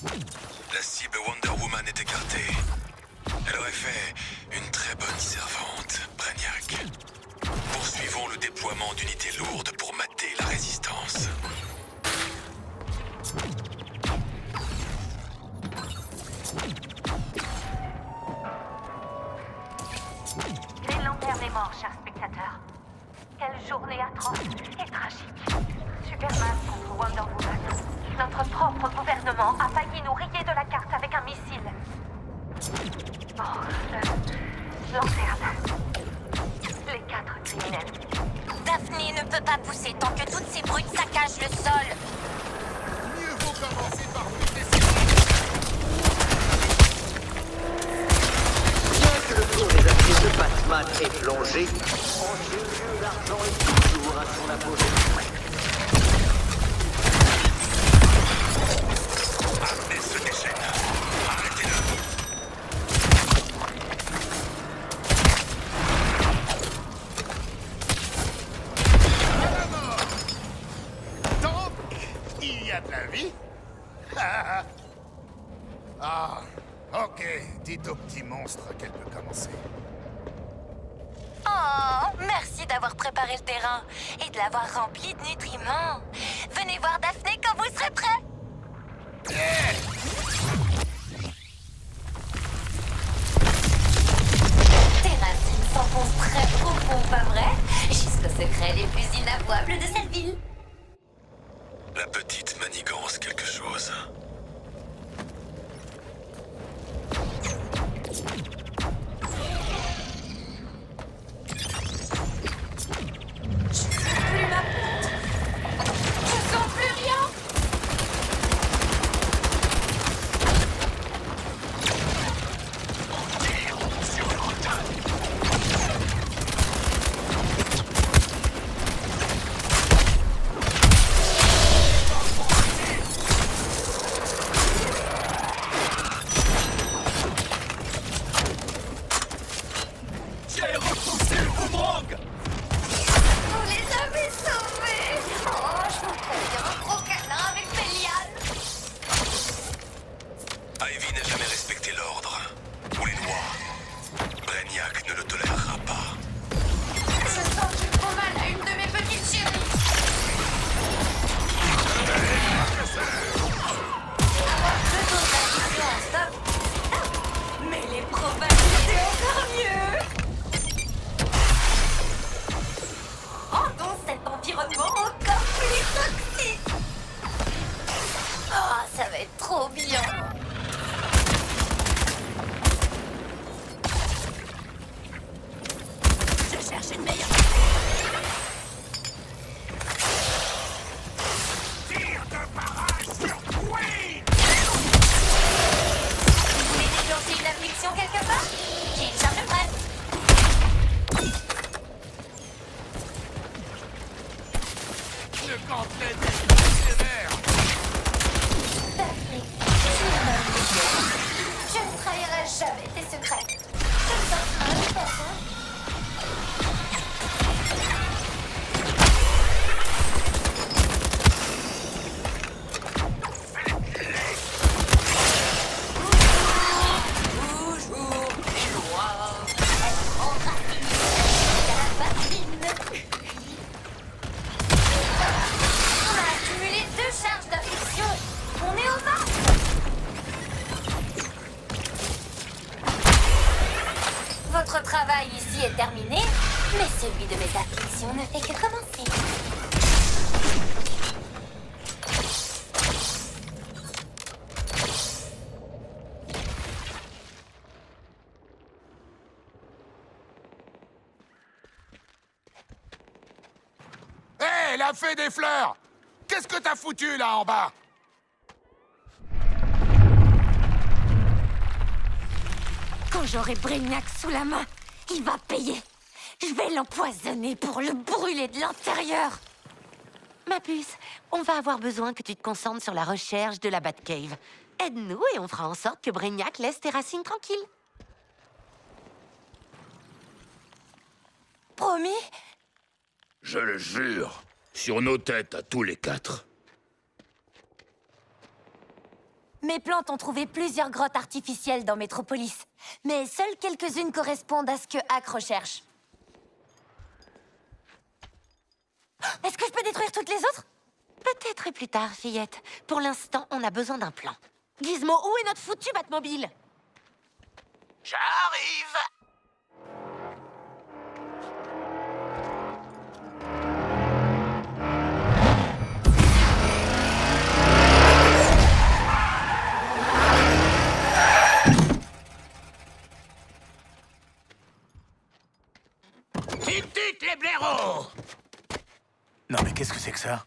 La cible Wonder Woman est écartée. Elle aurait fait une très bonne servante, Brainiac. Poursuivons le déploiement d'unités lourdes pour mater la résistance. Les lanternes est mort, chers spectateurs. Quelle journée atroce et tragique. Superman contre Wonder Woman. Notre propre gouvernement a failli nous rayer de la carte avec un missile. Oh, lanterne. Les 4 criminels. Daphne ne peut pas pousser tant que toutes ces brutes saccagent le sol. Mieux vaut commencer par buter ces... Bien que le cours des actifs de Batman ait plongé, en ce lieu, l'argent est toujours à son apogée. Arnès se déchaîne. Arrêtez-le. Donc, il y a de la vie? Ah, ok. Dites au petit monstre qu'elle peut commencer. Oh, merci d'avoir préparé le terrain et de l'avoir rempli de nutriments. Venez voir Daphné quand vous serez prêts. Tes racines s'enfoncent très profond, pas vrai? Jusqu'aux secrets les plus inavouables de cette ville. La petite manigance quelque chose. Plus ma honte. Je sens plus rien. J'ai repoussé le boomerang! Vous les avez sauvés. Oh, je vous préviens, un gros câlin avec mes lianes. Ivy n'a jamais respecté l'ordre ou les lois. Brainiac ne le tolérera pas. Je sens que je prends mal à une de mes petites chéries. Avoir 2 autres additions en stock. Ah, mais les probables, c'est encore mieux. Rendons cet environnement encore plus toxique. Oh, ça va être trop bien. Je cherche une meilleure. Tire de barrage sur Queen! Vous voulez déclencher une affliction quelque part? J'ai une charge prête. Le gantelet est sévère! Daphné, tu es ma meilleure. Je ne trahirai jamais tes secrets. Je ne sortirai personne. Toujours plus loin. Elle enracine jusqu'à la poitrine. On a accumulé 2 charges d'affliction. On est au bas. Votre travail ici est terminé, mais celui de mes afflictions ne fait que commencer. Hé, la fée des fleurs! Qu'est-ce que t'as foutu là en bas? Quand j'aurai Brainiac sous la main, il va payer. Je vais l'empoisonner pour le brûler de l'intérieur. Ma puce, on va avoir besoin que tu te concentres sur la recherche de la Batcave. Aide-nous et on fera en sorte que Brainiac laisse tes racines tranquilles. Promis? Je le jure, sur nos têtes à tous les 4. Mes plantes ont trouvé plusieurs grottes artificielles dans Metropolis, mais seules quelques-unes correspondent à ce que Hack recherche. Est-ce que je peux détruire toutes les autres? Peut-être et plus tard, fillette. Pour l'instant, on a besoin d'un plan. Gizmo, où est notre foutu Batmobile? J'arrive. Tic-tic, les blaireaux! Non mais qu'est-ce que c'est que ça?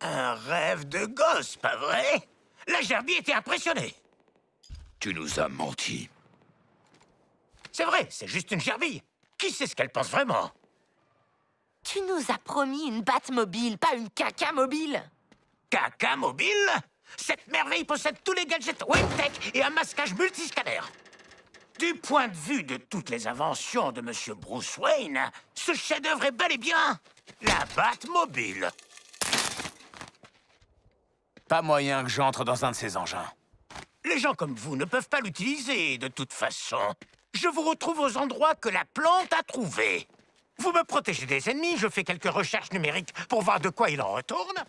Un rêve de gosse, pas vrai? La gerbille était impressionnée. Tu nous as menti. C'est vrai, c'est juste une gerbille. Qui sait ce qu'elle pense vraiment? Tu nous as promis une Batmobile, pas une caca-mobile. Caca mobile? Cette merveille possède tous les gadgets WayneTech et un masquage multiscanner. Du point de vue de toutes les inventions de Monsieur Bruce Wayne, ce chef-d'œuvre est bel et bien la Batmobile. Pas moyen que j'entre dans un de ces engins. Les gens comme vous ne peuvent pas l'utiliser, de toute façon. Je vous retrouve aux endroits que la plante a trouvés. Vous me protégez des ennemis, je fais quelques recherches numériques pour voir de quoi il en retourne.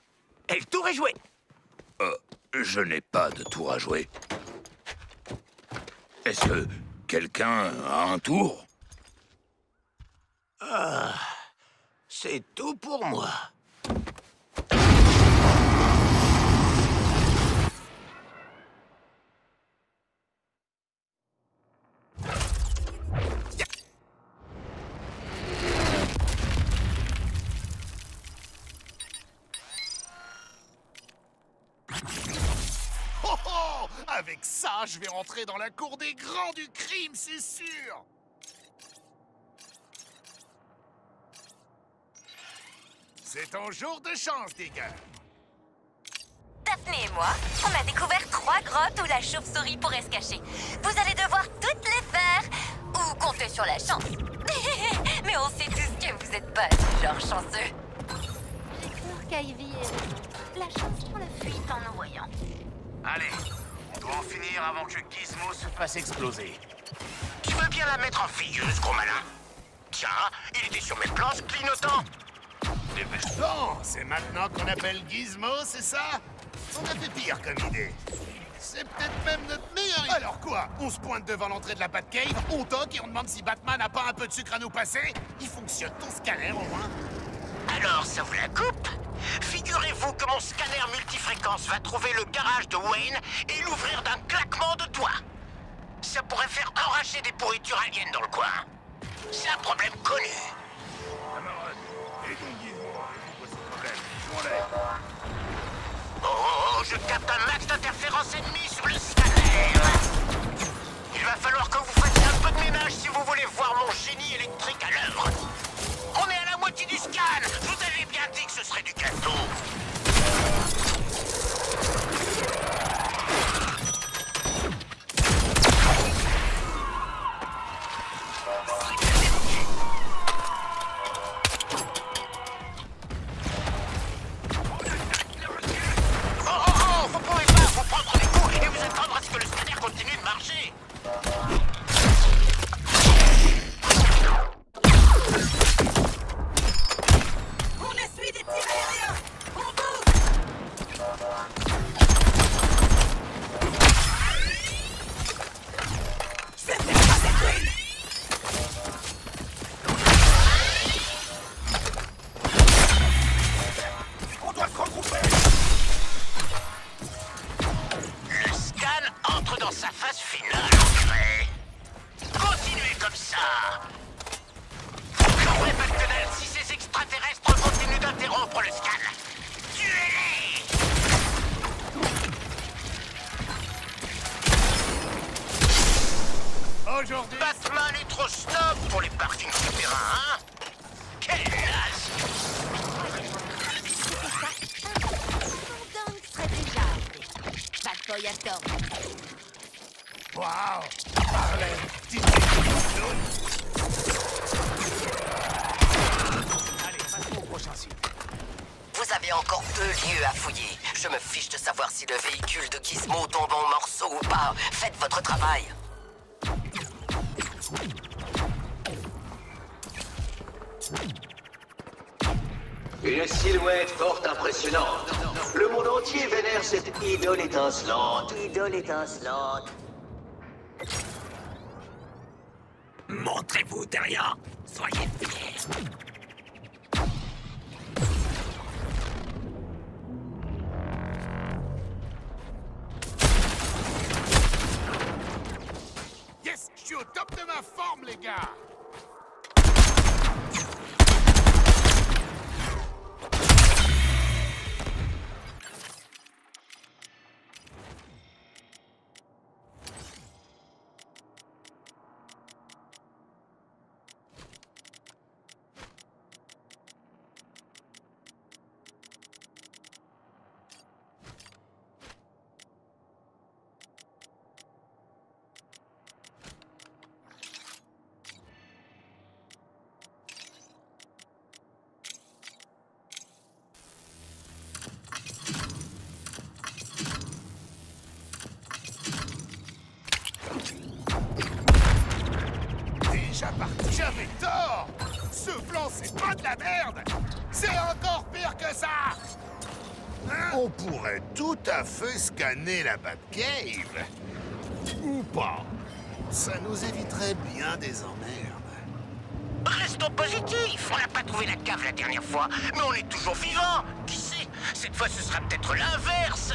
Et le tour est joué. Je n'ai pas de tour à jouer. Est-ce que quelqu'un a un tour? C'est tout pour moi. Oh oh! Avec ça, je vais rentrer dans la cour des grands du crime, c'est sûr! C'est ton jour de chance, les gars! Daphné et moi, on a découvert 3 grottes où la chauve-souris pourrait se cacher. Vous allez devoir toutes les faire, ou compter sur la chance. Mais on sait tous que vous êtes pas du genre chanceux. J'ai peur qu'Ivy ait raison. La chance prend la fuite en nous voyant. Allez, on doit en finir avant que Gizmo se fasse exploser. Tu veux bien la mettre en filleuse, gros malin? Tiens, il était sur mes plans, ce clignotant. Bon, c'est maintenant qu'on appelle Gizmo, c'est ça? On a fait pire comme idée. C'est peut-être même notre meilleure idée. Alors quoi? On se pointe devant l'entrée de la Batcave, on toque et on demande si Batman n'a pas un peu de sucre à nous passer? Il fonctionne ton scanner au moins? Alors, ça vous la coupe? Figurez-vous que mon scanner multifréquence va trouver le garage de Wayne et l'ouvrir d'un claquement de doigts. Ça pourrait faire enracher des pourritures aliens dans le coin. C'est un problème connu. Camarade, et ton Gizmo, c'est quoi ce problème? Je m'enlève. Oh, je capte un max d'interférences ennemies sur le scanner. Il va falloir que vous fassiez un peu de ménage si vous voulez voir mon génie électrique à l'œuvre. On est à la moitié du scan. Je vous avais bien dit que ce serait du gâteau. Oh, vous pouvez pas vous prendre des coups et vous attendre à ce que le scanner continue de marcher. Le scan entre dans sa phase finale, André. Continuez comme ça. J'en ferai pas que dalle si ces extraterrestres continuent d'interrompre le scan. Tuez-les! Aujourd'hui... Batman est trop snob pour les parkings souterrains, hein? Quelle naze! Dingue serait déjà arrivé. Bad Boy a tort. Waouh! Harlem, petite zone. Allez, passons au prochain site. Vous avez encore 2 lieux à fouiller. Je Je me fiche de savoir si le véhicule de Gizmo tombe en morceaux ou pas. Faites votre travail. Une silhouette fort impressionnante. Le monde entier vénère cette idole étincelante. Idole étincelante. Montrez-vous derrière. Soyez fiers. Yes, je suis au top de ma forme, les gars. J'avais tort! Ce plan, c'est pas de la merde! C'est encore pire que ça! Hein? On pourrait tout à fait scanner la Batcave. Ou pas. Ça nous éviterait bien des emmerdes. Restons positifs. On n'a pas trouvé la cave la dernière fois, mais on est toujours vivants. Qui sait? Cette fois, ce sera peut-être l'inverse.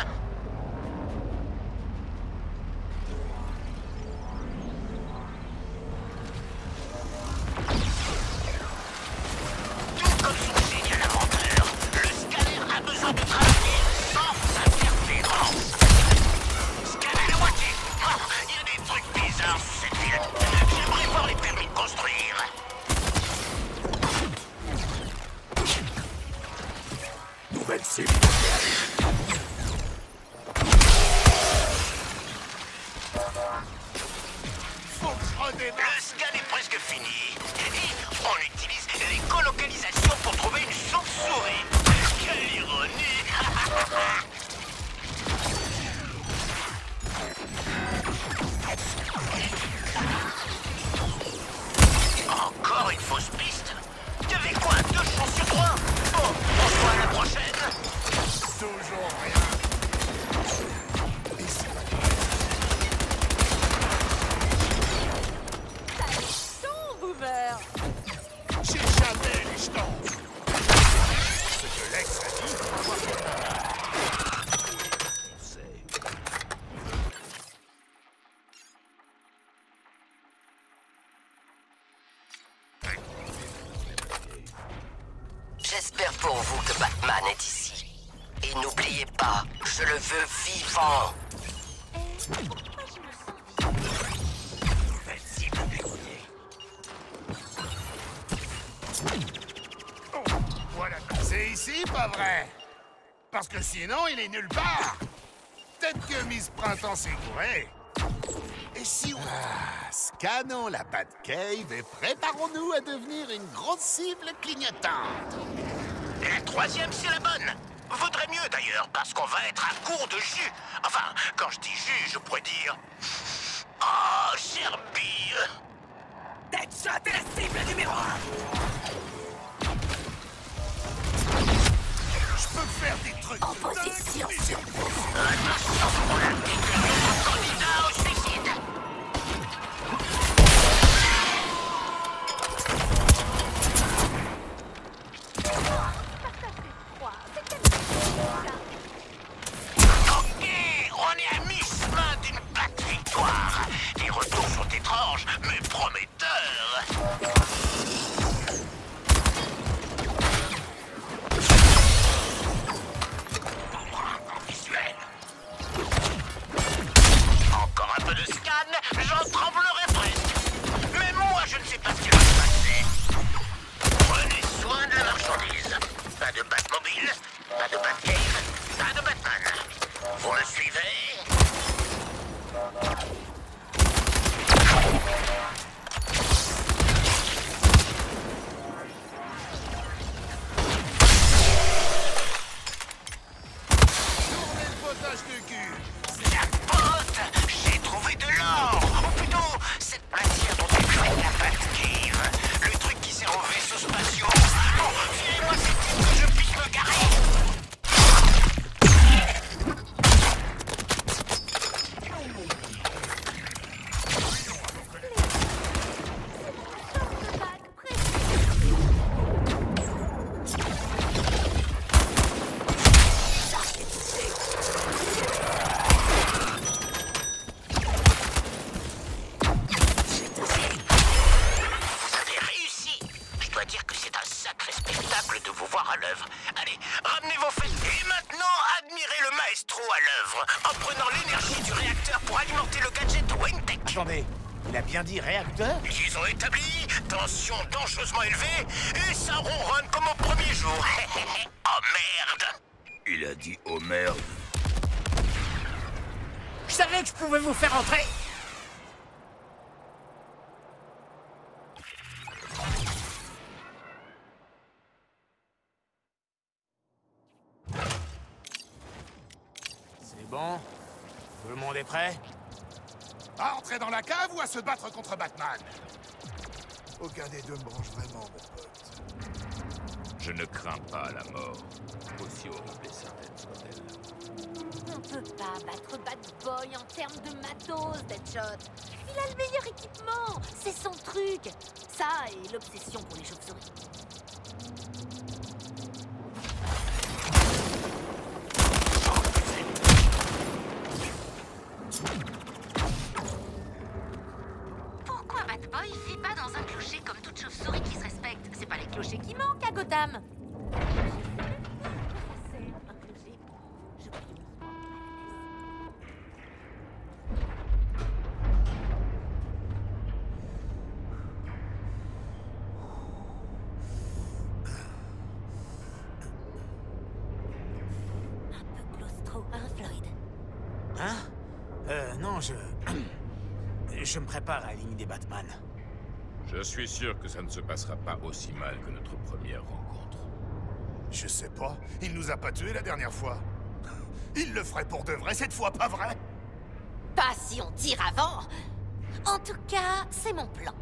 Le scan est presque fini. Et on utilise l'écolocalisation pour trouver une chauve-souris. Quelle ironie! Encore une fausse piste? Y'avait quoi? 2 chances sur 3? Bon, on se voit à la prochaine. Toujours rien. J'ai jamais les jetons. Ce que Lex a dit, on sait. J'espère pour vous que Batman est ici. Et n'oubliez pas, je le veux vivant. Pourquoi je me sens Voilà. C'est ici, pas vrai? Parce que sinon, il est nulle part. Peut-être que Miss Printemps s'est gourée. Et si on... scannons la Batcave et préparons-nous à devenir une grosse cible clignotante. La 3e, c'est la bonne. Vaudrait mieux d'ailleurs, parce qu'on va être à court de jus. Enfin, quand je dis jus, je pourrais dire... Oh, cher bille. Deadshot est la cible numéro 1. Je peux faire des trucs en position? Attention pour la technique du candidat au suicide. Ok, on est à mi-chemin d'une batte victoire. Les retours sont étranges, mais prometteurs. Visuel. à l'œuvre. Allez, ramenez vos fêtes et maintenant admirez le maestro à l'œuvre en prenant l'énergie du réacteur pour alimenter le gadget Wayne-Tech. Attendez, il a bien dit réacteur? Ils ont établi tension dangereusement élevée et ça ronronne comme au premier jour. Oh merde! Il a dit oh merde. Je savais que je pouvais vous faire entrer. C'est bon? Tout le monde est prêt? À entrer dans la cave ou à se battre contre Batman? Aucun des deux me branche vraiment, mon pote. Je ne crains pas la mort, aussi horrible et certaine soit-elle. On peut pas battre Bad Boy en termes de matos, Deadshot. Il a le meilleur équipement, c'est son truc. Ça et l'obsession pour les chauves-souris. Pourquoi Bad Boy vit pas dans un clocher comme toute chauve-souris qui se respecte? C'est pas les clochers qui manquent à Gotham. Hein? Non, je me prépare à éliminer Batman. Je suis sûr que ça ne se passera pas aussi mal que notre première rencontre. Je sais pas, il nous a pas tués la dernière fois. Il le ferait pour de vrai cette fois, pas vrai? Pas si on tire avant. En tout cas, c'est mon plan.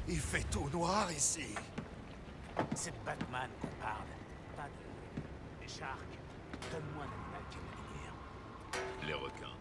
Il fait tout noir ici. C'est de Batman qu'on parle, pas des sharks. Donne-moi un animal qui me lumière. Les requins.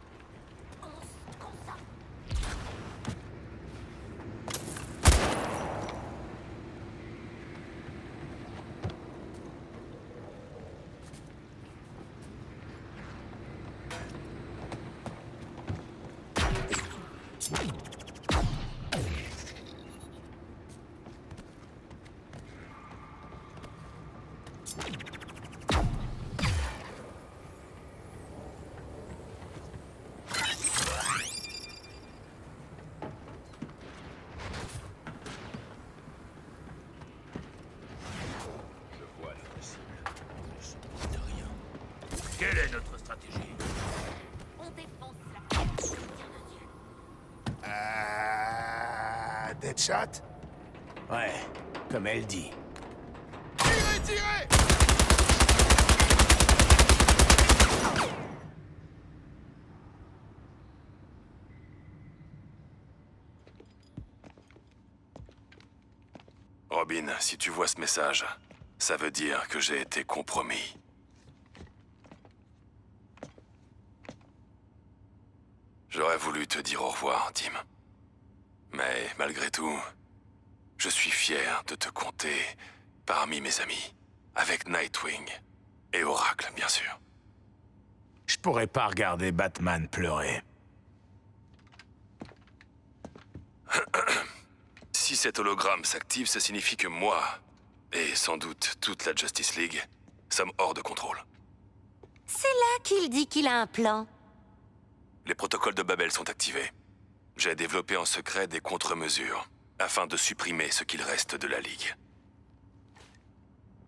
Quelle est notre stratégie? On défonce la... Deadshot? Ouais, comme elle dit. Tirez, tirez! Robin, si tu vois ce message, ça veut dire que j'ai été compromis. J'aurais voulu te dire au revoir, Tim. Mais malgré tout, je suis fier de te compter parmi mes amis, avec Nightwing et Oracle, bien sûr. Je pourrais pas regarder Batman pleurer. Si cet hologramme s'active, ça signifie que moi, et sans doute toute la Justice League, sommes hors de contrôle. C'est là qu'il dit qu'il a un plan. Les protocoles de Babel sont activés. J'ai développé en secret des contre-mesures, afin de supprimer ce qu'il reste de la Ligue.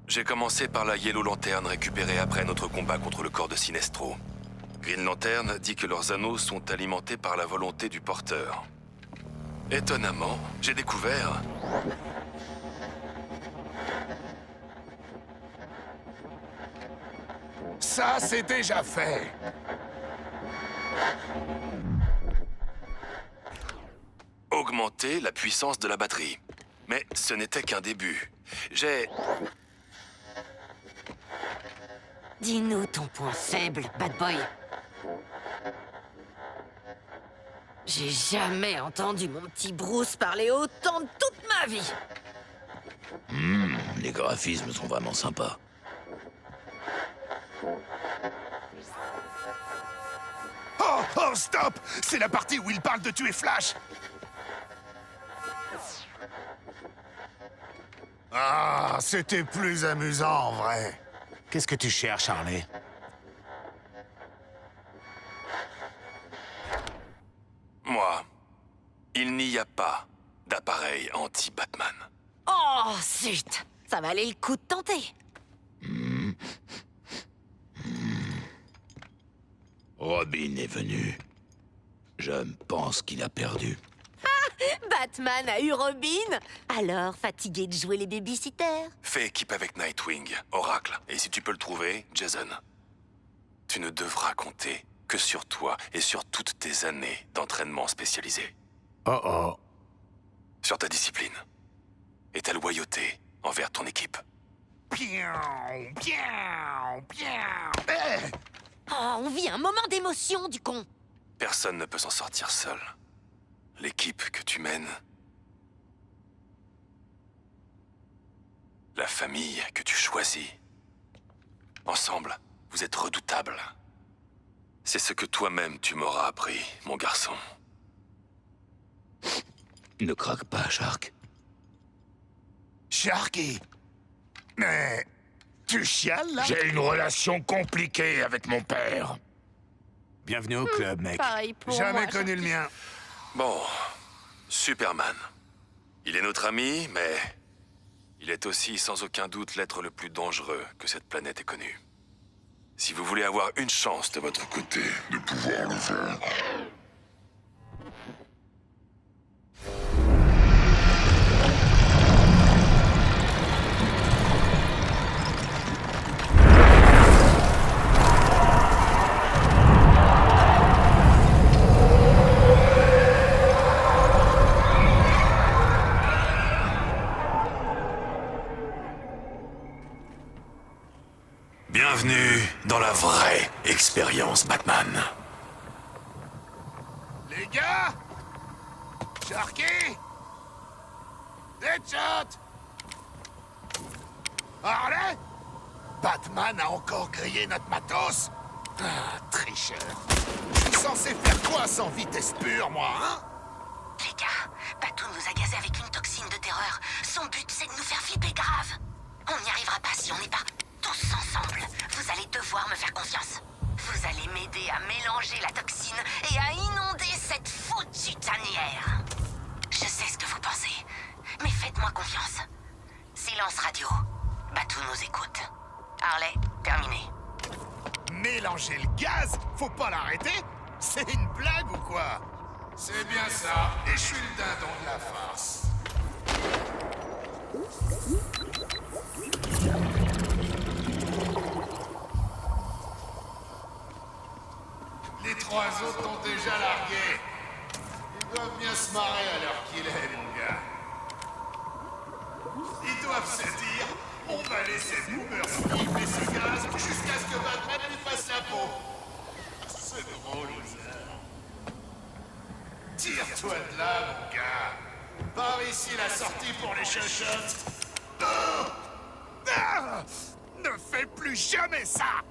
J'ai commencé par la Yellow Lantern récupérée après notre combat contre le corps de Sinestro. Green Lantern dit que leurs anneaux sont alimentés par la volonté du porteur. Étonnamment, j'ai découvert... Ça, c'est déjà fait. Augmenter la puissance de la batterie. Mais ce n'était qu'un début. J'ai... Dis-nous ton point faible, Bad Boy. J'ai jamais entendu mon petit Bruce parler autant de toute ma vie. Les graphismes sont vraiment sympas. Oh, stop! C'est la partie où il parle de tuer Flash! Ah, c'était plus amusant en vrai. Qu'est-ce que tu cherches, Harley? Moi, il n'y a pas d'appareil anti-Batman. Oh, zut! Ça valait le coup de tenter. Robin est venu. Je pense qu'il a perdu. Batman a eu Robin. Alors, fatigué de jouer les babysitters? Fais équipe avec Nightwing, Oracle, et si tu peux le trouver, Jason. Tu ne devras compter que sur toi et sur toutes tes années d'entraînement spécialisé. Oh. Sur ta discipline et ta loyauté envers ton équipe. Oh, on vit un moment d'émotion, du con. Personne ne peut s'en sortir seul. L'équipe que tu mènes, la famille que tu choisis. Ensemble, vous êtes redoutables. C'est ce que toi-même tu m'auras appris, mon garçon. Ne craque pas, Shark. Sharky! Mais... tu chiales, là? J'ai une relation compliquée avec mon père. Bienvenue au club, mec. Pareil pour Jamais moi, connu le mien. Bon, Superman. Il est notre ami, mais... il est aussi sans aucun doute l'être le plus dangereux que cette planète ait connu. Si vous voulez avoir une chance de votre côté de pouvoir le vaincre... Bienvenue dans la vraie expérience Batman. Les gars! Sharky! Deadshot! Harley? Batman a encore grillé notre matos? Ah, tricheur. Je suis censé faire quoi sans vitesse pure, moi, hein? Les gars, Batou nous a gazés avec une toxine de terreur. Son but, c'est de nous faire flipper grave. On n'y arrivera pas si on n'est pas tous ensemble. Vous allez devoir me faire confiance. Vous allez m'aider à mélanger la toxine et à inonder cette foutue tanière. Je sais ce que vous pensez, mais faites-moi confiance. Silence radio. Batou nous écoute. Harley, terminé. Mélanger le gaz? Faut pas l'arrêter? C'est une blague ou quoi? C'est bien ça, et je suis le dindon de la farce. Les trois autres ont déjà largué. Ils doivent bien se marrer à l'heure qu'il est, mon gars. Ils doivent se dire, on va laisser Boomer sniffer ce gaz jusqu'à ce que Batman lui fasse la peau. C'est drôle, ça. Tire-toi de là, mon gars. Par ici la sortie pour les chuchotes. Oh! Ah! Ne fais plus jamais ça!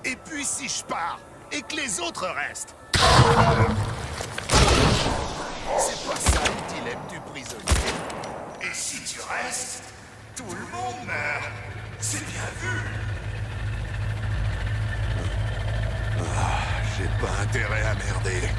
Et puis si je pars, et que les autres restent? C'est pas ça le dilemme du prisonnier. Et si tu restes, tout le monde meurt. C'est bien vu. J'ai pas intérêt à merder.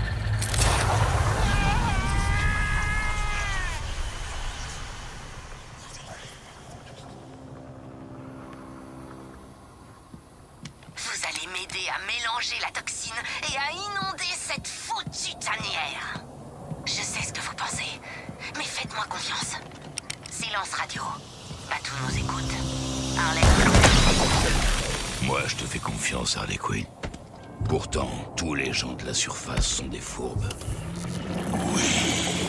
Vous allez m'aider à mélanger la toxine et à inonder cette foutue tanière. Je sais ce que vous pensez, mais faites-moi confiance. Silence radio. Batou nous écoute. Harley. Moi, je te fais confiance, Harley Quinn. Pourtant, tous les gens de la surface sont des fourbes. Oui,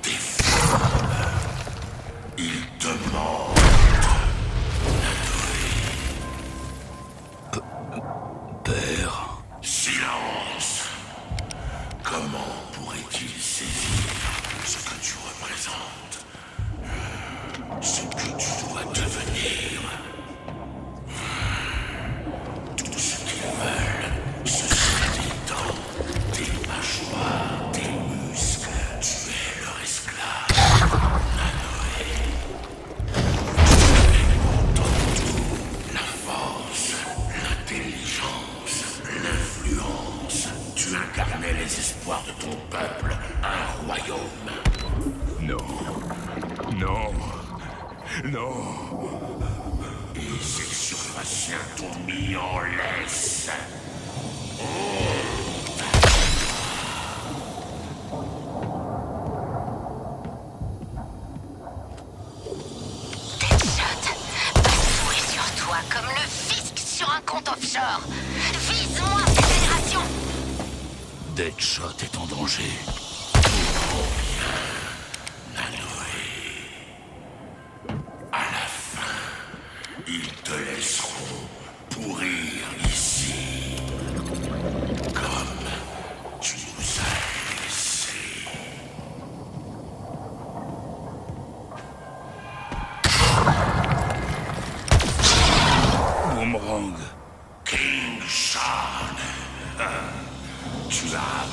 des fourbes. Non. Et ces surfaciens t'ont mis en laisse. Comme le fisc sur un compte offshore. Vise-moi cette aération. Deadshot est en danger. À la fin, ils te laisseront pourrir ici. Comme tu nous as laissés. Boomerang. King Shark. Tu as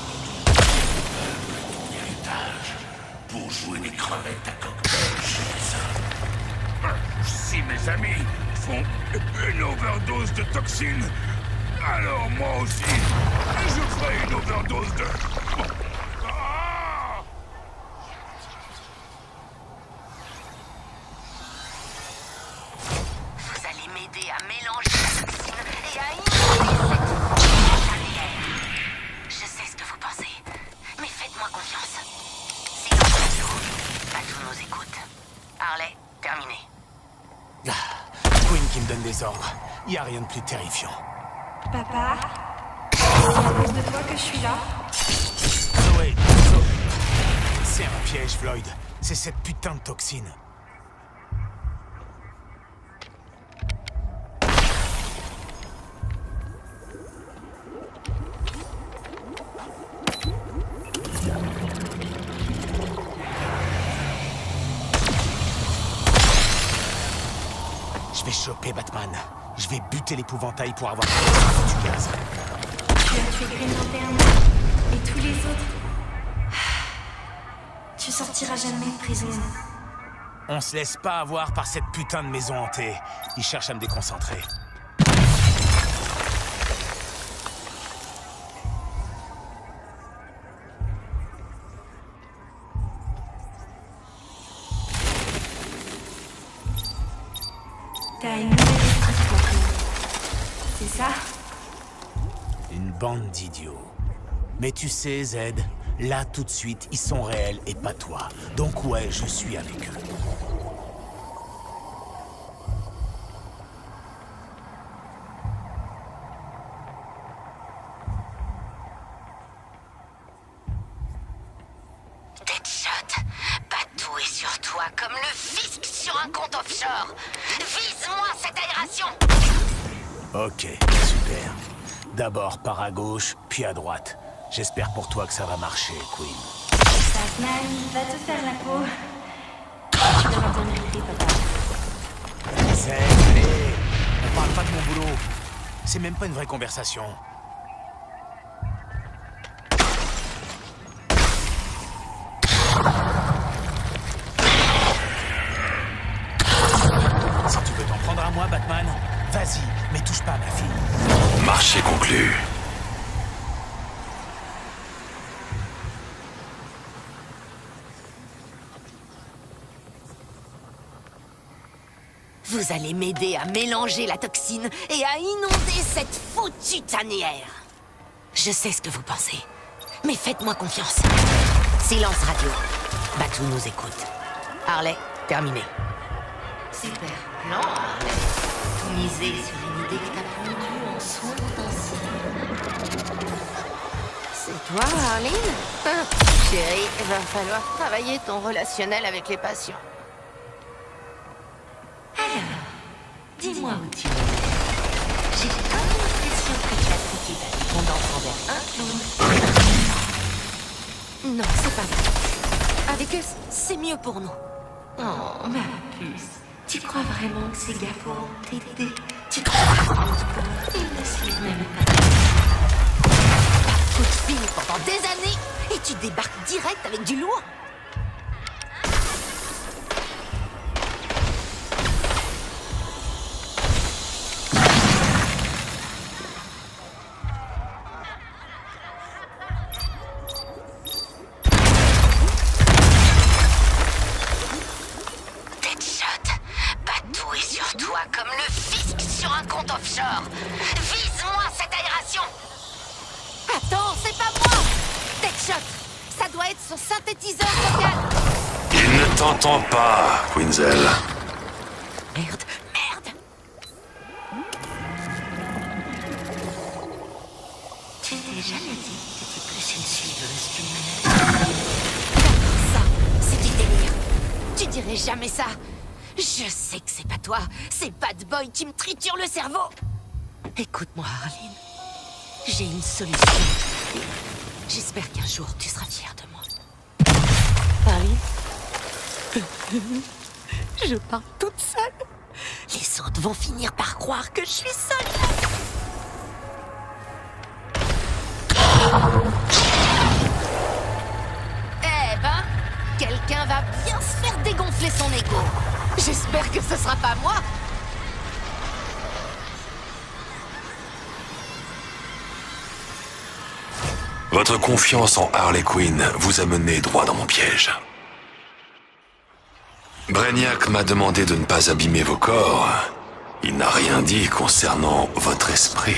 ton héritage pour jouer des crevettes à cocktail chez les hommes. Si mes amis font une overdose de toxines, alors moi aussi, je ferai une overdose de... Vous allez m'aider à mélanger la toxine et à inonder cette charnière. Je sais ce que vous pensez, mais faites-moi confiance. Silence radio. Batou nous écoute. Harley, terminé. Queen qui me donne des ordres. Y a rien de plus terrifiant. Papa, c'est à cause de toi que je suis là. Zoé, c'est un piège, Floyd. C'est cette putain de toxine. Je vais choper Batman. Je vais buter l'épouvantail pour avoir du gaz. Tu as tué Green Lantern et tous les autres. Tu sortiras jamais de prison. On se laisse pas avoir par cette putain de maison hantée. Ils cherchent à me déconcentrer. T'as une nouvelle équipe maintenant. C'est ça? Une bande d'idiots. Mais tu sais, Z, là tout de suite, ils sont réels et pas toi. Donc ouais, je suis avec eux. Deadshot, Batou est sur toi comme le fisc sur un compte offshore. Vise-moi cette aération. Ok, super. D'abord par à gauche, puis à droite. J'espère pour toi que ça va marcher, Queen. Batman va te faire la peau. Tu verras bien mériter, papa. C'est... Allez, on parle pas de mon boulot. C'est même pas une vraie conversation. Si tu veux t'en prendre à moi, Batman, vas-y, mais touche pas à ma fille. Marché conclu. Vous allez m'aider à mélanger la toxine et à inonder cette foutue tanière. Je sais ce que vous pensez, mais faites-moi confiance. Silence radio. Batou nous écoute. Harley, terminé. Super plan, Harley. Miser sur une idée que t'as pondue en soins intensives. C'est toi, Harleen? Chérie, il va falloir travailler ton relationnel avec les patients. Alors, dis-moi où tu es. J'ai comme l'impression que tu as piqué ta dépendance envers un clown. Non, c'est pas vrai. Avec eux, c'est mieux pour nous. Oh, ma puce. Tu crois vraiment que ces gars pourront t'aider? Tu crois vraiment qu'ils ne suivent même pas? Coup de fil pendant des années et tu débarques direct avec du lourd? synthétiseur vocal. Il ne t'entend pas, Quinzel. Merde, merde. Tu t'es jamais dit que t'étais plus une suiveuse qu'une manœuvre. Ça, c'est du délire. Tu dirais jamais ça. Je sais que c'est pas toi. C'est Bad Boy qui me triture le cerveau. Écoute-moi, Arline. J'ai une solution. J'espère qu'un jour tu seras fière de moi. Arline? Je pars toute seule. Les autres vont finir par croire que je suis seule. Eh ben, quelqu'un va bien se faire dégonfler son égo. J'espère que ce sera pas moi. Votre confiance en Harley Quinn vous a mené droit dans mon piège. Brainiac m'a demandé de ne pas abîmer vos corps. Il n'a rien dit concernant votre esprit.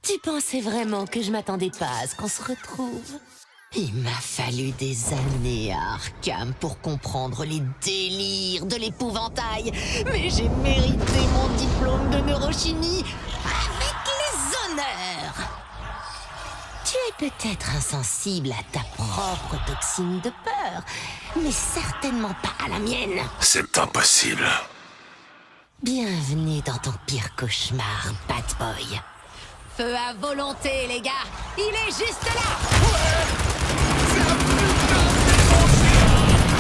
Tu pensais vraiment que je m'attendais pas à ce qu'on se retrouve? Il m'a fallu des années à Arkham pour comprendre les délires de l'épouvantail. Mais j'ai mérité mon diplôme de neurochimie avec les honneurs. Tu es peut-être insensible à ta propre toxine de peur, mais certainement pas à la mienne. C'est impossible. Bienvenue dans ton pire cauchemar, Bad Boy. Feu à volonté, les gars. Il est juste là.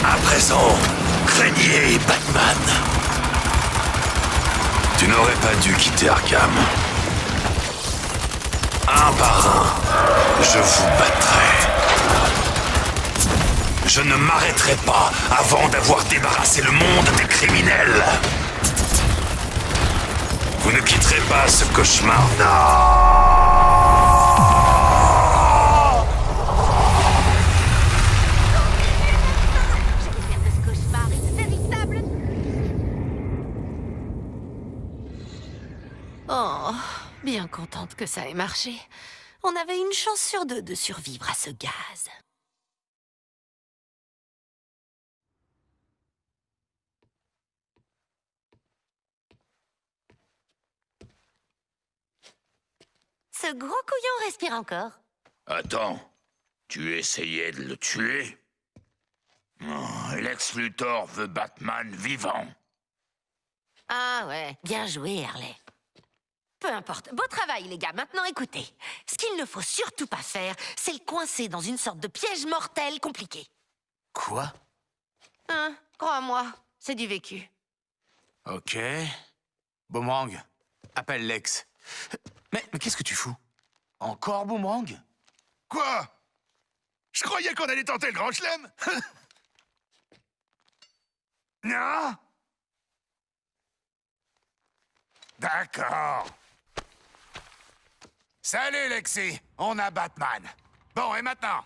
À présent, craignez Batman. Tu n'aurais pas dû quitter Arkham. Un par un, je vous battrai. Je ne m'arrêterai pas avant d'avoir débarrassé le monde des criminels. Vous ne quitterez pas ce cauchemar. Non! Oh, bien contente que ça ait marché. On avait une chance sur deux de survivre à ce gaz. Ce gros couillon respire encore. Attends, tu essayais de le tuer? Oh, Lex Luthor veut Batman vivant. Ah ouais, bien joué, Harley. Peu importe. Beau travail, les gars. Maintenant, écoutez. Ce qu'il ne faut surtout pas faire, c'est le coincer dans une sorte de piège mortel compliqué. Quoi? Hein? Crois-moi, c'est du vécu. Ok. Boomerang, appelle Lex. Mais qu'est-ce que tu fous? Encore Boomerang? Quoi? Je croyais qu'on allait tenter le grand chelem. Non? D'accord. Salut, Lexi. On a Batman. Bon, et maintenant?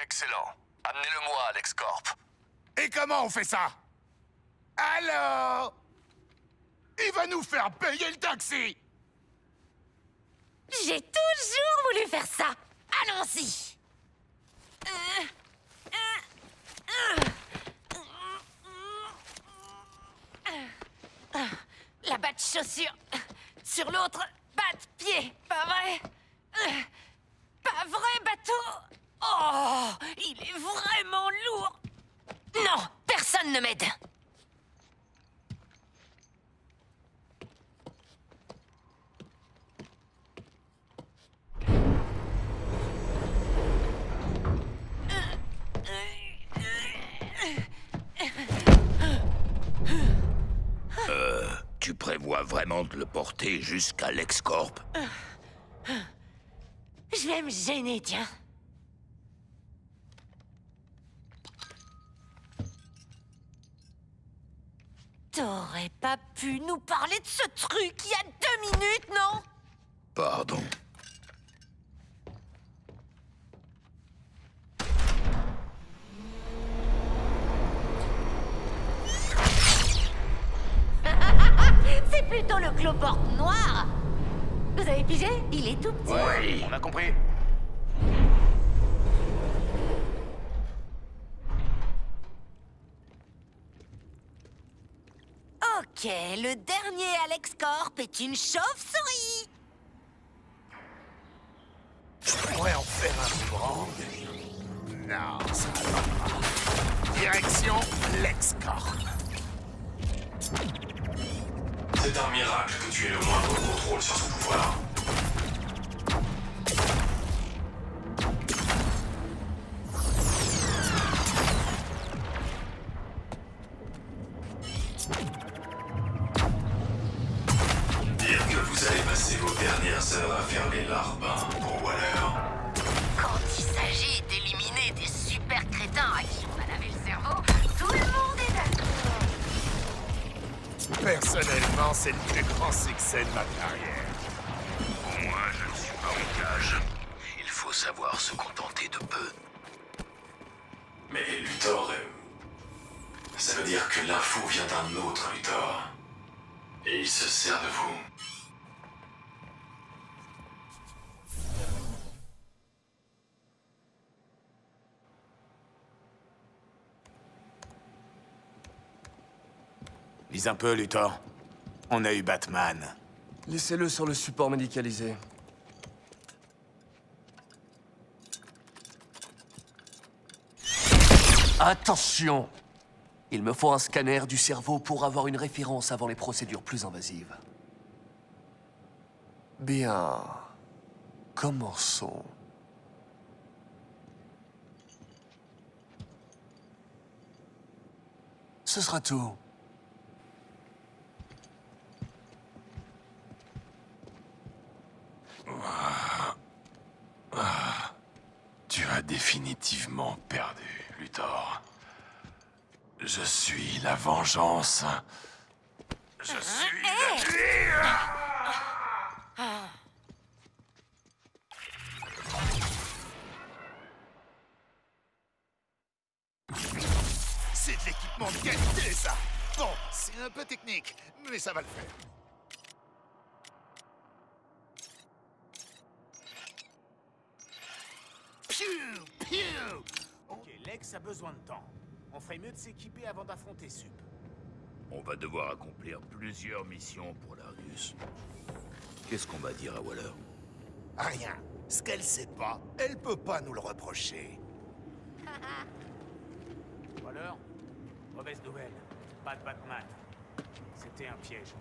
Excellent. Amenez-le-moi à LexCorp. Et comment on fait ça? Allô? Il va nous faire payer le taxi. J'ai toujours voulu faire ça. Allons-y. La batte chaussure sur l'autre batte pied, pas vrai? Pas vrai, bateau? Oh, il est vraiment lourd. Non, personne ne m'aide. Tu prévois vraiment de le porter jusqu'à LexCorp? Je vais me gêner, tiens. T'aurais pas pu nous parler de ce truc il y a 2 minutes, non? Pardon. plutôt le cloporte noir. Vous avez pigé? Il est tout petit. Oui, on a compris. Ok, le dernier Alex Corp est une chauve-souris. Je pourrais en faire un boomerang. Non, ça va pas. Direction LexCorp. C'est un miracle que tu aies le moindre contrôle sur ce pouvoir. Dire que vous allez passer vos dernières heures à faire les larbins pour Waller. Quand il s'agit d'éliminer des super crétins à qui on a lavé le cerveau, tout le monde est d'accord. Personnellement, c'est le plus grand succès de ma carrière. Moi, je ne suis pas en cage. Il faut savoir se contenter de peu. Mais Luthor, ça veut dire que l'info vient d'un autre Luthor. Et il se sert de vous. Lise un peu, Luthor. On a eu Batman. Laissez-le sur le support médicalisé. Attention! Il me faut un scanner du cerveau pour avoir une référence avant les procédures plus invasives. Bien. Commençons. Ce sera tout. Tu as définitivement perdu, Luthor. Je suis la vengeance. Je suis C'est de l'équipement de qualité, ça. Bon, c'est un peu technique, mais ça va le faire. Piou, piou. Ok, Lex a besoin de temps. On ferait mieux de s'équiper avant d'affronter Sup. On va devoir accomplir plusieurs missions pour l'Argus. Qu'est-ce qu'on va dire à Waller? Rien. Ce qu'elle sait pas, elle peut pas nous le reprocher. Waller, mauvaise nouvelle. Pas de Batman. C'était un piège.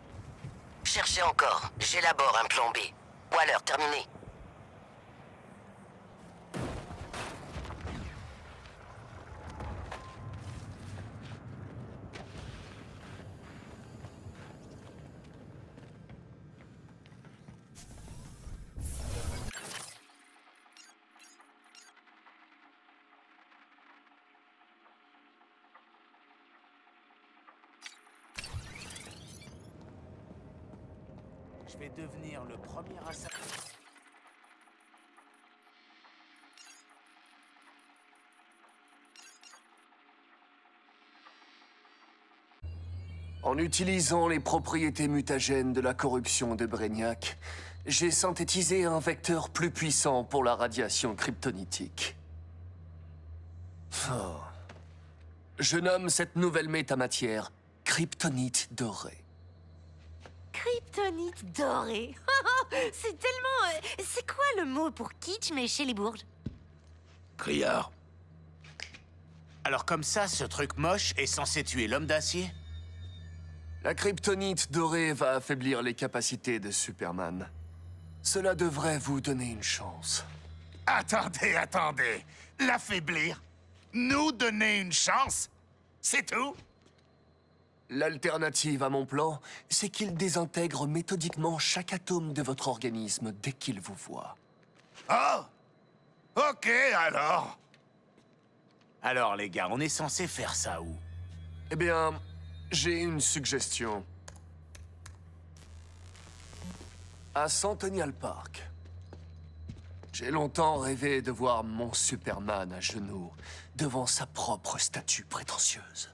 Cherchez encore. J'élabore un plan B. Waller, terminé. Je vais devenir le premier assassin. En utilisant les propriétés mutagènes de la corruption de Brainiac, j'ai synthétisé un vecteur plus puissant pour la radiation kryptonitique. Oh. Je nomme cette nouvelle métamatière kryptonite dorée. Kryptonite dorée. C'est tellement... c'est quoi le mot pour kitsch, mais chez les bourges? Criard. Alors comme ça, ce truc moche est censé tuer l'homme d'acier? La kryptonite dorée va affaiblir les capacités de Superman. Cela devrait vous donner une chance. Attendez, attendez. L'affaiblir? Nous donner une chance? C'est tout? L'alternative à mon plan, c'est qu'il désintègre méthodiquement chaque atome de votre organisme dès qu'il vous voit. Oh! Ok, alors. Alors les gars, on est censé faire ça où? Eh bien, j'ai une suggestion. À Centennial Park. J'ai longtemps rêvé de voir mon Superman à genoux devant sa propre statue prétentieuse.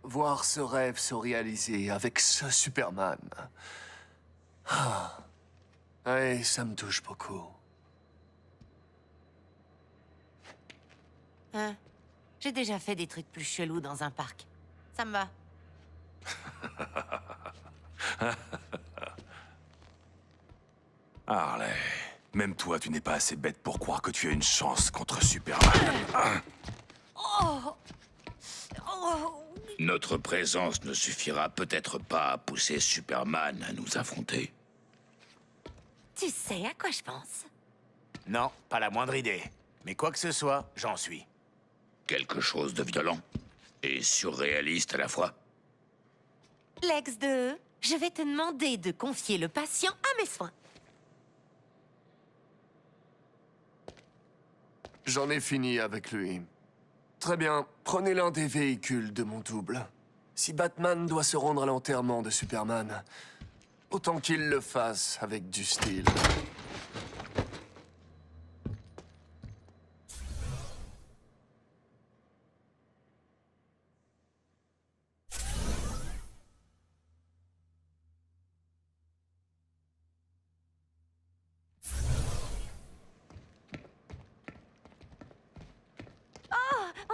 voir ce rêve se réaliser avec ce Superman. Ah. Ouais, ça me touche beaucoup. Hein? J'ai déjà fait des trucs plus chelous dans un parc. Ça me va. Harley, même toi, tu n'es pas assez bête pour croire que tu as une chance contre Superman. Notre présence ne suffira peut-être pas à pousser Superman à nous affronter. Tu sais à quoi je pense? Non, pas la moindre idée. Mais quoi que ce soit, j'en suis. Quelque chose de violent et surréaliste à la fois. Lex 2, je vais te demander de confier le patient à mes soins. J'en ai fini avec lui. Très bien, prenez l'un des véhicules de mon double. Si Batman doit se rendre à l'enterrement de Superman, autant qu'il le fasse avec du style.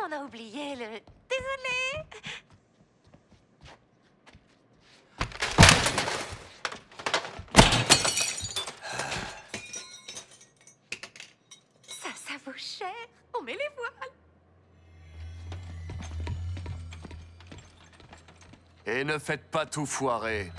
On a oublié le... Désolée. Ça vaut cher. On met les voiles. Et ne faites pas tout foirer.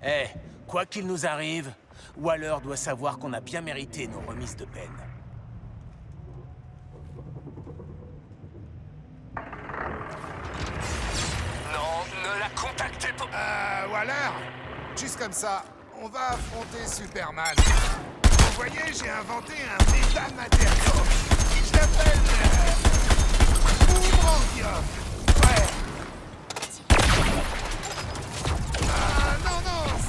Eh, quoi qu'il nous arrive, Waller doit savoir qu'on a bien mérité nos remises de peine. Non, ne la contactez pas. Waller, juste comme ça, on va affronter Superman. Vous voyez, j'ai inventé un métamatériau. Je l'appelle... Boubrandium. Ouais. Non,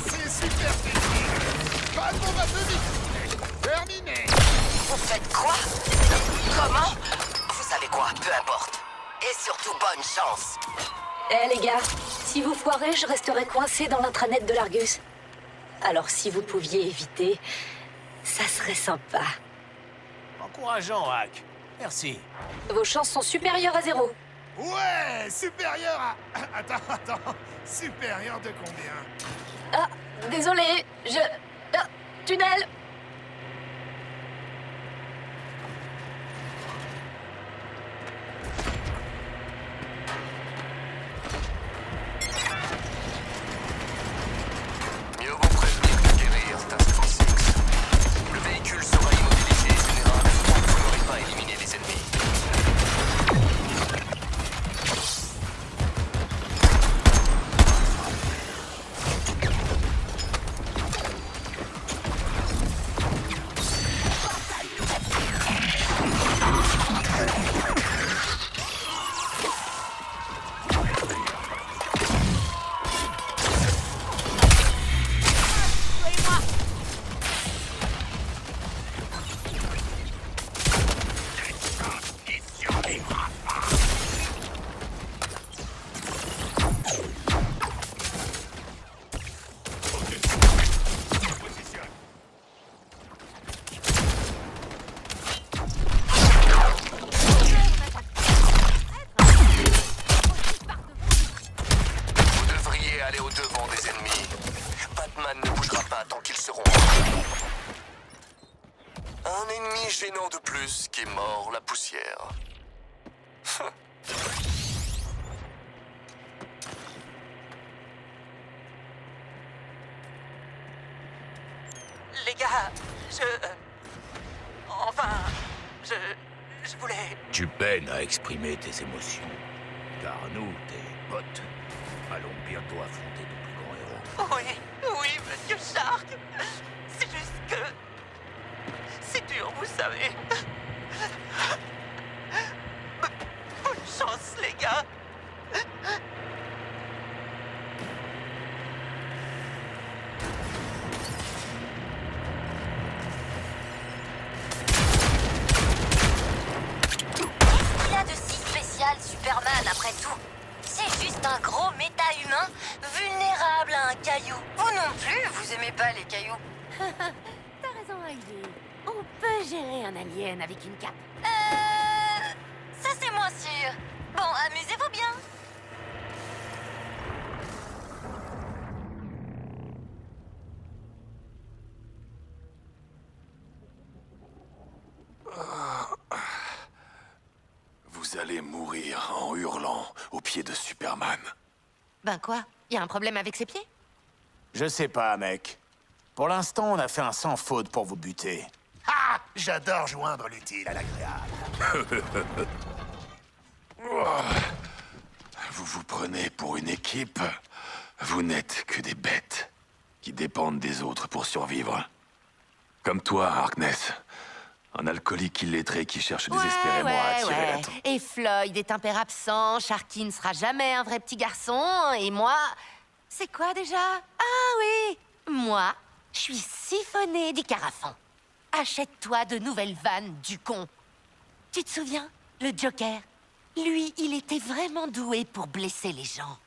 c'est super technique. Pas de bombe atomique. Terminé. Vous faites quoi? Comment? Vous savez quoi? Peu importe. Et surtout, bonne chance. Eh les gars, si vous foirez, je resterai coincé dans l'intranet de l'Argus. Alors si vous pouviez éviter, ça serait sympa. Encourageant, Hack. Merci. Vos chances sont supérieures à 0. Ouais, supérieur à... Attends. Supérieur de combien? Ah, désolé, tunnel. Mieux vaut prévenir que guérir, Task Force X. Le véhicule sera immobilisé, général, tant que vous n'aurez pas éliminé les ennemis. plus qui mord la poussière. Les gars, je voulais... Tu peines à exprimer tes émotions. Car nous, tes potes, allons bientôt affronter de plus grands héros. Oui, monsieur Shark. C'est juste que... c'est dur, vous savez. Bonne chance, les gars. Il a de si spécial, Superman, après tout. C'est juste un gros méta-humain vulnérable à un caillou. Vous non plus, vous aimez pas les cailloux. T'as raison, Ivy. On peut gérer un alien avec une cape. Ça c'est moins sûr. Bon, amusez-vous bien. Vous allez mourir en hurlant aux pieds de Superman. Ben quoi? Y a un problème avec ses pieds? Je sais pas, mec. Pour l'instant, on a fait un sans faute pour vous buter. Ah! J'adore joindre l'utile à l'agréable. Vous vous prenez pour une équipe. Vous n'êtes que des bêtes qui dépendent des autres pour survivre. Comme toi, Harkness. Un alcoolique illettré qui cherche désespérément à attirer l'attention. Et Floyd est un père absent, Sharky ne sera jamais un vrai petit garçon, et moi... C'est quoi déjà? Ah oui! Moi, je suis siphonnée des carafons. Achète-toi de nouvelles vannes, du con. Tu te souviens? Le Joker? Lui, il était vraiment doué pour blesser les gens.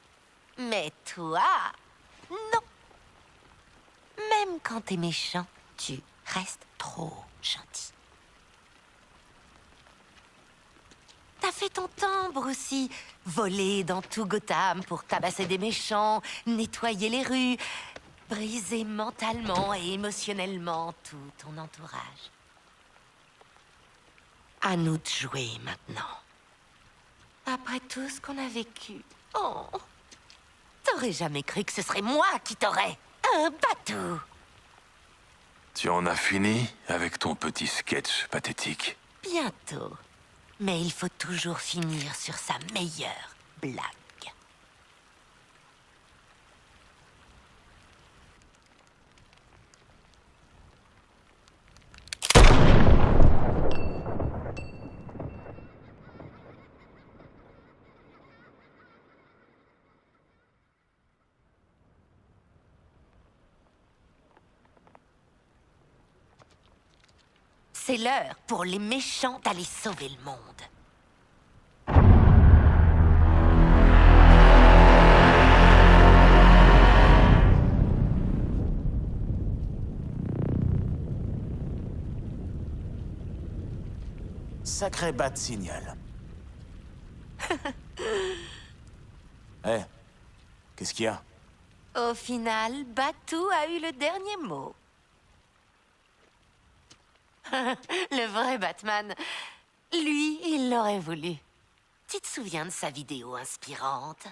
Mais toi, non. Même quand t'es méchant, tu restes trop gentil. T'as fait ton timbre aussi. Voler dans tout Gotham pour tabasser des méchants, nettoyer les rues, briser mentalement et émotionnellement tout ton entourage. À nous de jouer maintenant. Après tout ce qu'on a vécu. Oh, t'aurais jamais cru que ce serait moi qui t'aurais un bateau. Tu en as fini avec ton petit sketch pathétique? Bientôt. Mais il faut toujours finir sur sa meilleure blague. C'est l'heure pour les méchants d'aller sauver le monde. Sacré bat de signal. Hé, qu'est-ce qu'il y a? Au final, Batou a eu le dernier mot. Le vrai Batman, lui, il l'aurait voulu. Tu te souviens de sa vidéo inspirante?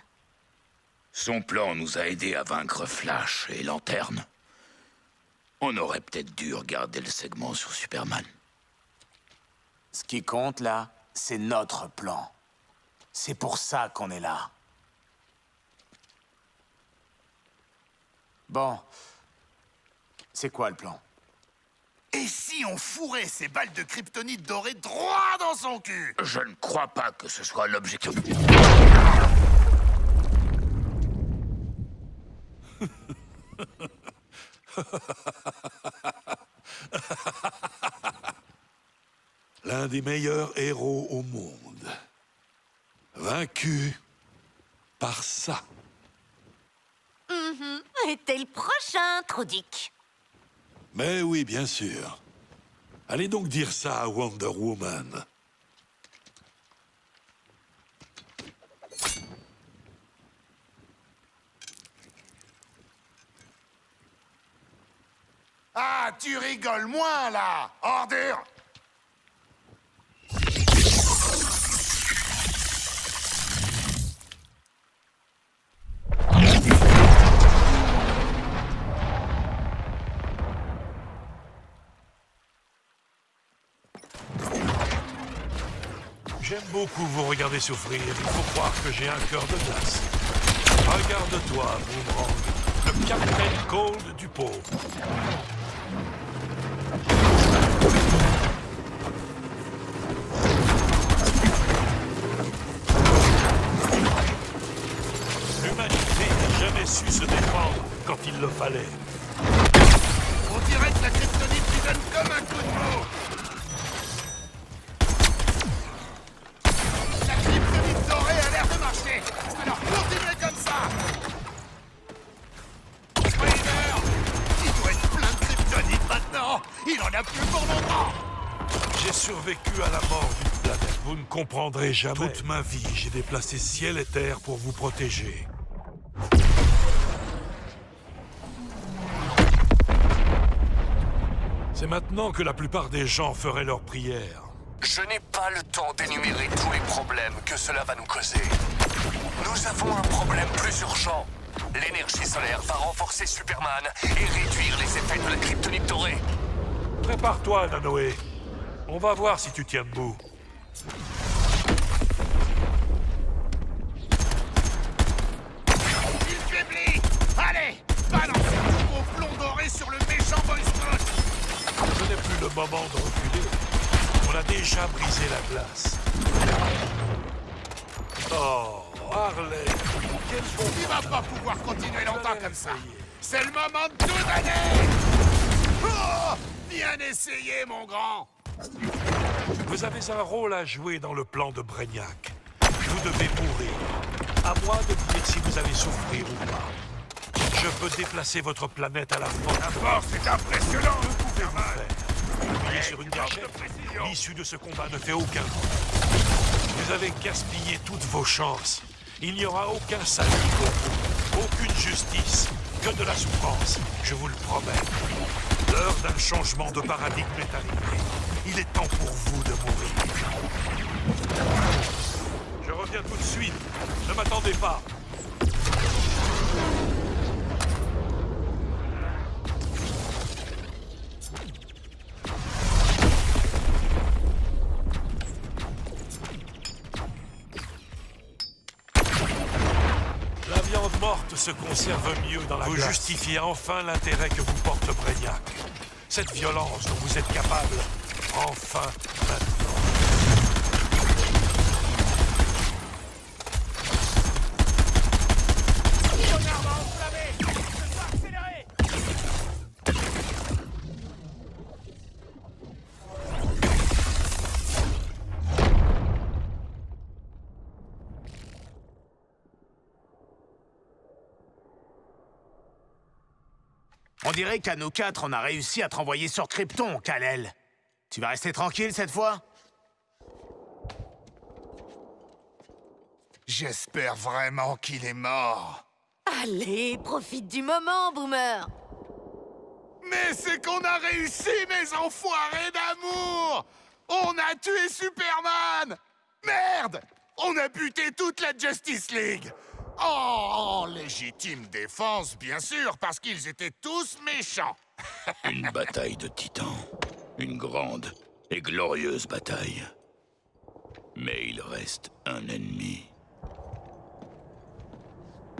Son plan nous a aidés à vaincre Flash et Lanterne. On aurait peut-être dû regarder le segment sur Superman. Ce qui compte, là, c'est notre plan. C'est pour ça qu'on est là. Bon. C'est quoi le plan? Et si on fourrait ces balles de kryptonite dorées droit dans son cul? Je ne crois pas que ce soit l'objectif. L'un des meilleurs héros au monde. Vaincu par ça. Et t'es le prochain, Troudic. Mais oui, bien sûr. Allez donc dire ça à Wonder Woman. Ah, tu rigoles moins, là! Ordure! J'aime beaucoup vous regarder souffrir. Il faut croire que j'ai un cœur de glace. Regarde-toi, Boomerang, le Captain Cold du pot. L'humanité n'a jamais su se défendre quand il le fallait. On dirait que la kryptonite lui donne comme un coup de peau. La kryptonite dorée a l'air de marcher. Alors continuez comme ça. Spider, il doit être plein de kryptonite maintenant. Il en a plus pour longtemps. J'ai survécu à la mort d'une planète. Vous ne comprendrez jamais. Toute ma vie, j'ai déplacé ciel et terre pour vous protéger. C'est maintenant que la plupart des gens feraient leurs prières. Je n'ai pas le temps d'énumérer tous les problèmes que cela va nous causer. Nous avons un problème plus urgent. L'énergie solaire va renforcer Superman et réduire les effets de la kryptonite dorée. Prépare-toi, Nanoé. On va voir si tu tiens debout. Il faiblit. Allez, balancez tout vos plombs dorés sur le méchant Boy Scout. Ce n'est plus le moment de reculer. On a déjà brisé la glace. Oh, Harley, quel bon... Il va pas pouvoir continuer longtemps comme ça. C'est le moment de tout donner. Oh, bien essayé, mon grand. Vous avez un rôle à jouer dans le plan de Brainiac. Vous devez mourir. À moi de dire si vous allez souffrir ou pas. Je peux déplacer votre planète à la force. La force est impressionnante. Que pouvez-vous faire? Appuyez sur une gâchette. L'issue de ce combat ne fait aucun doute. Vous avez gaspillé toutes vos chances. Il n'y aura aucun salut pour vous. Aucune justice. Que de la souffrance. Je vous le promets. L'heure d'un changement de paradigme est arrivée. Il est temps pour vous de mourir. Je reviens tout de suite. Ne m'attendez pas. La viande morte se conserve mieux dans la glace. Vous justifiez enfin l'intérêt que vous porte Brainiac. Cette violence dont vous êtes capable, enfin, maintenant. On dirait qu'à nous quatre, on a réussi à te renvoyer sur Krypton, Kal-El. Tu vas rester tranquille cette fois? J'espère vraiment qu'il est mort. Allez, profite du moment, Boomer. Mais c'est qu'on a réussi, mes enfoirés d'amour! On a tué Superman! Merde! On a buté toute la Justice League! Oh, en légitime défense, bien sûr, parce qu'ils étaient tous méchants. Une bataille de titans. Une grande et glorieuse bataille. Mais il reste un ennemi.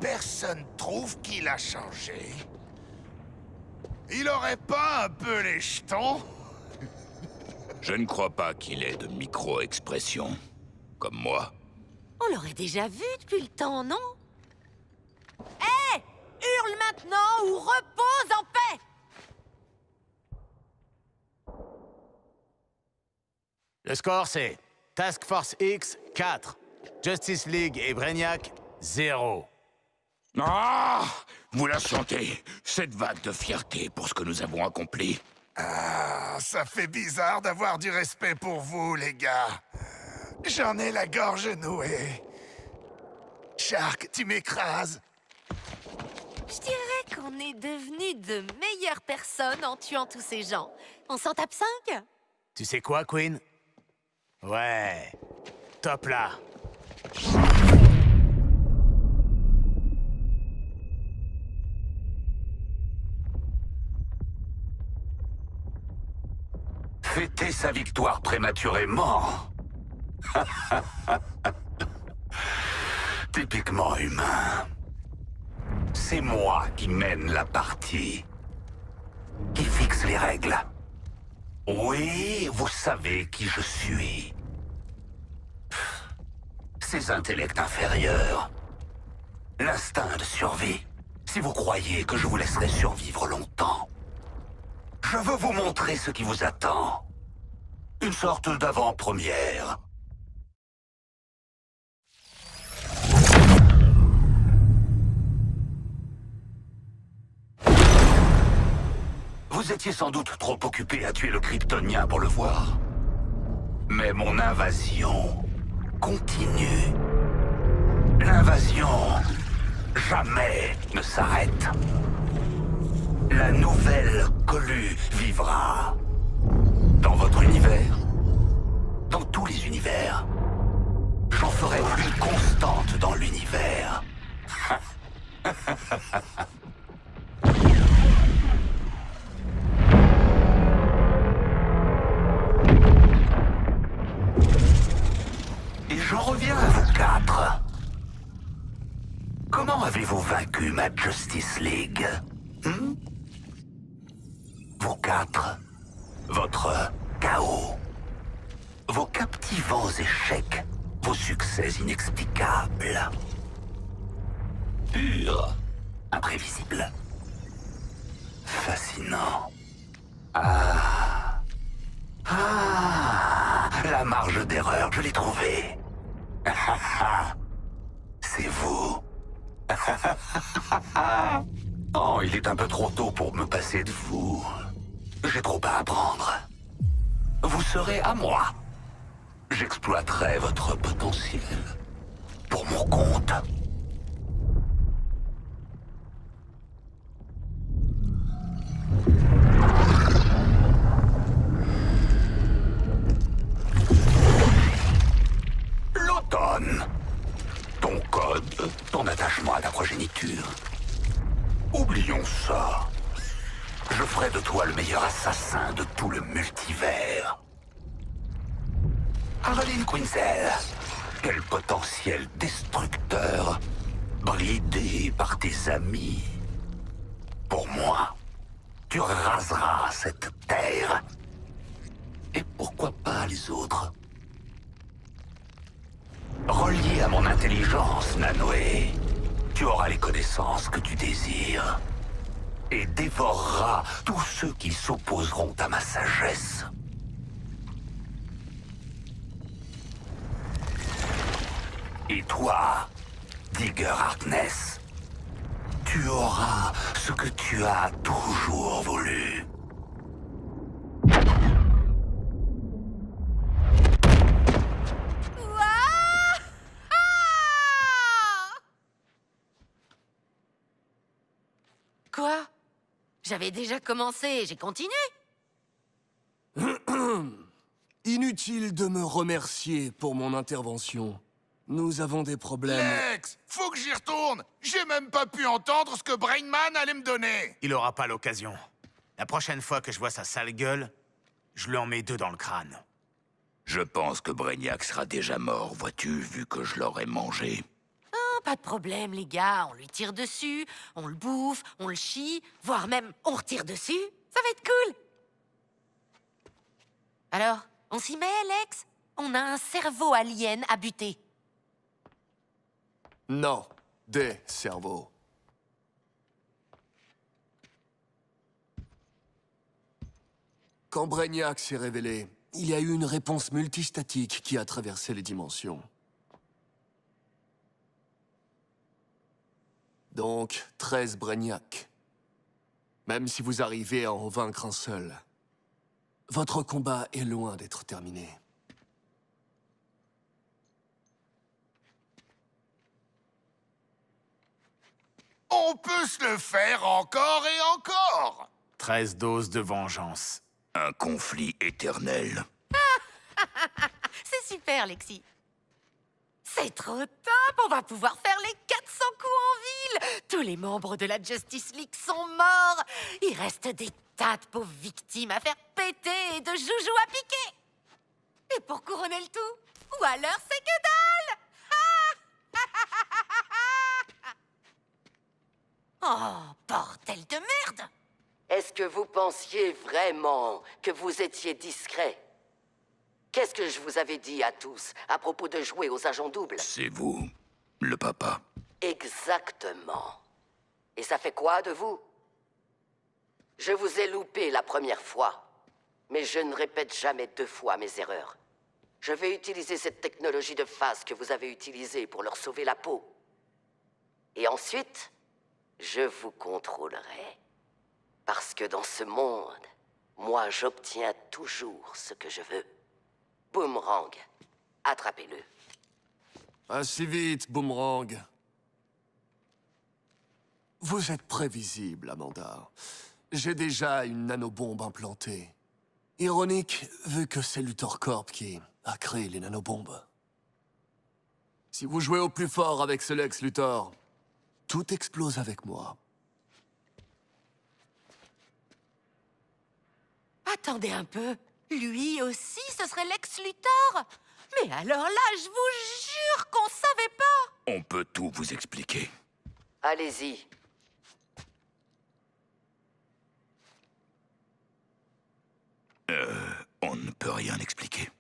Personne trouve qu'il a changé. Il aurait pas un peu les jetons? Je ne crois pas qu'il ait de micro-expression, comme moi. On l'aurait déjà vu depuis le temps, non? Hé! Hurle maintenant ou repose en paix! Le score, c'est Task Force X, 4. Justice League et Brainiac, 0. Ah! Vous la sentez, cette vague de fierté pour ce que nous avons accompli. Ah, ça fait bizarre d'avoir du respect pour vous, les gars. J'en ai la gorge nouée. Shark, tu m'écrases. Je dirais qu'on est devenus de meilleures personnes en tuant tous ces gens. On s'en tape 5? Tu sais quoi, Queen? Ouais, top là. Fêter sa victoire prématurément. Typiquement humain. C'est moi qui mène la partie. Qui fixe les règles. Oui, vous savez qui je suis. Ces intellects inférieurs. L'instinct de survie. Si vous croyez que je vous laisserai survivre longtemps, je veux vous montrer ce qui vous attend. Une sorte d'avant-première. Vous étiez sans doute trop occupé à tuer le Kryptonien pour le voir. Mais mon invasion continue. L'invasion jamais ne s'arrête. La nouvelle Colu vivra. Dans votre univers. Dans tous les univers. J'en ferai une constante dans l'univers. Et j'en reviens à vous quatre. Comment avez-vous vaincu ma Justice League? Vous quatre, votre chaos, vos captivants échecs, vos succès inexplicables, purs, imprévisibles, fascinants. Ah, la marge d'erreur, je l'ai trouvée. C'est vous. Oh, il est un peu trop tôt pour me passer de vous. J'ai trop à apprendre. Vous serez à moi. J'exploiterai votre potentiel. Pour mon compte. L'automne. Ton code, ton attachement à ta progéniture. Oublions ça. Je ferai de toi le meilleur assassin de tout le multivers. Harleen Quinzel, quel potentiel destructeur, bridé par tes amis. Pour moi, tu raseras cette terre. Et pourquoi pas les autres? Relié à mon intelligence, Nanoé, tu auras les connaissances que tu désires. Et dévoreras tous ceux qui s'opposeront à ma sagesse. Et toi, Digger Harkness, tu auras ce que tu as toujours voulu. Quoi? J'avais déjà commencé, j'ai continué. Inutile de me remercier pour mon intervention. Nous avons des problèmes... Lex, faut que j'y retourne. J'ai même pas pu entendre ce que Brainman allait me donner. Il aura pas l'occasion. La prochaine fois que je vois sa sale gueule, je lui en mets 2 dans le crâne. Je pense que Brainiac sera déjà mort, vois-tu, vu que je l'aurai mangé. Oh, pas de problème, les gars. On lui tire dessus, on le bouffe, on le chie, voire même on retire dessus. Ça va être cool. Alors, on s'y met, Lex? On a un cerveau alien à buter. Non, des cerveaux. Quand Brainiac s'est révélé, il y a eu une réponse multistatique qui a traversé les dimensions. Donc, 13 Brainiac. Même si vous arrivez à en vaincre un seul, votre combat est loin d'être terminé. On peut se le faire encore et encore. 13 doses de vengeance. Un conflit éternel. C'est super, Lexi. C'est trop top. On va pouvoir faire les 400 coups en ville. Tous les membres de la Justice League sont morts. Il reste des tas de pauvres victimes à faire péter et de joujoux à piquer. Et pour couronner le tout, Ou alors c'est que dalle. Oh, bordel de merde! Est-ce que vous pensiez vraiment que vous étiez discret? Qu'est-ce que je vous avais dit à tous à propos de jouer aux agents doubles? C'est vous, le papa. Exactement. Et ça fait quoi de vous? Je vous ai loupé la première fois, mais je ne répète jamais 2 fois mes erreurs. Je vais utiliser cette technologie de phase que vous avez utilisée pour leur sauver la peau. Et ensuite, je vous contrôlerai. Parce que dans ce monde, moi j'obtiens toujours ce que je veux. Boomerang, attrapez-le. Assez vite, Boomerang. Vous êtes prévisible, Amanda. J'ai déjà une nanobombe implantée. Ironique, vu que c'est Luthor Corp qui a créé les nanobombes. Si vous jouez au plus fort avec ce Lex Luthor, tout explose avec moi. Attendez un peu. Lui aussi, ce serait Lex Luthor? Mais alors là, je vous jure qu'on savait pas! On peut tout vous expliquer. Allez-y. On ne peut rien expliquer.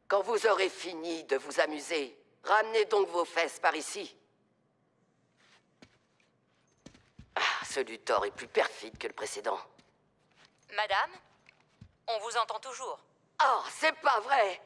Quand vous aurez fini de vous amuser, ramenez donc vos fesses par ici. Ah, ce Luthor est plus perfide que le précédent. Madame, on vous entend toujours. Oh, c'est pas vrai!